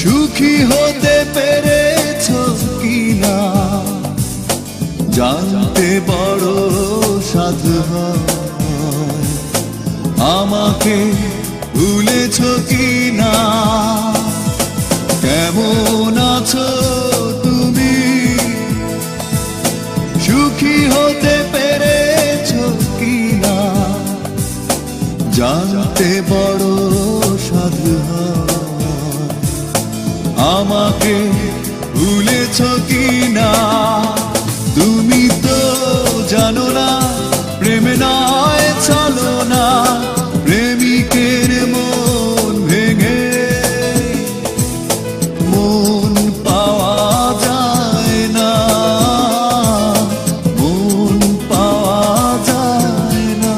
সুখী হতে পেরেছ কিনা জানতে বড় সাধু হয়। আমাকে ভুলেছ কিনা, কেমন আছো তুমি, সুখী হতে পেরেছ কিনা জানতে বড় সাধু হয়। আমাকে ভুলেছ কিনা, তুমি তো জানো না প্রেম নয় চলো না, প্রেমিকের মন ভেঙে মন পাওয়া যায় না, মন পাওয়া যায় না।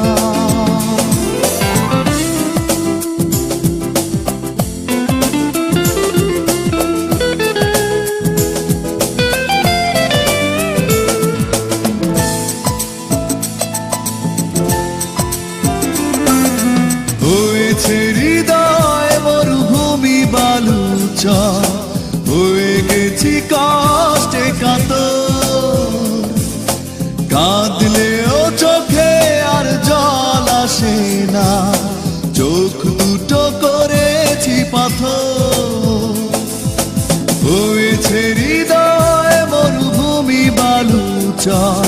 হয়েছে হৃদয় মরুভূমি বালুচর, হয়ে গেছি কষ্টে কাতর, কাঁদলেও চোখে আর জল আসে না, চোখ দুটো করেছি পাথর। হয়েছে হৃদয় মরুভূমি বালুচর,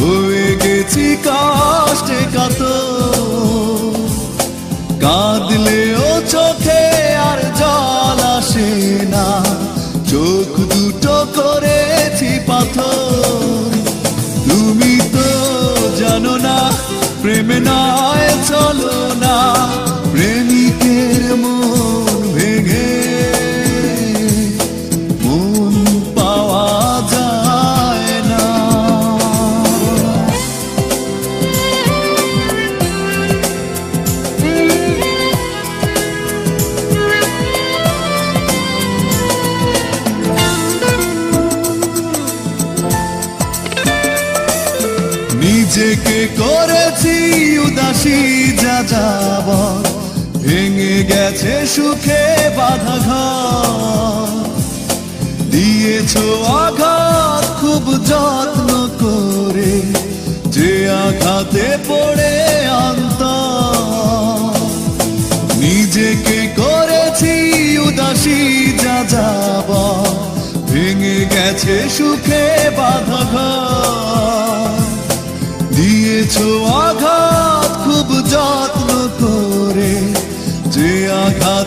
হয়ে গেছি কষ্টে কাতর, কাঁদলেও চোখে আর জল আসে না, চোখ দুটো করেছি পাথর। তুমি তো জানো না প্রেম নয় চলো না, প্রেমিকের মন ভেঙে মন পাওয়া যায় না। নিজেকে করেছি উদাসী যাযাব, ভেঙে গেছে সুখে বাঁধা ঘর, দিয়েছো আঘাত খুব যত্ন করে, যে আঘাতে পড়ে অন্তর। নিজেকে করেছি উদাসী যাযাব, ভেঙে গেছে সুখে বাঁধা ঘর, দিয়েছো আঘাত খুব যত্ন করে, যে আঘাত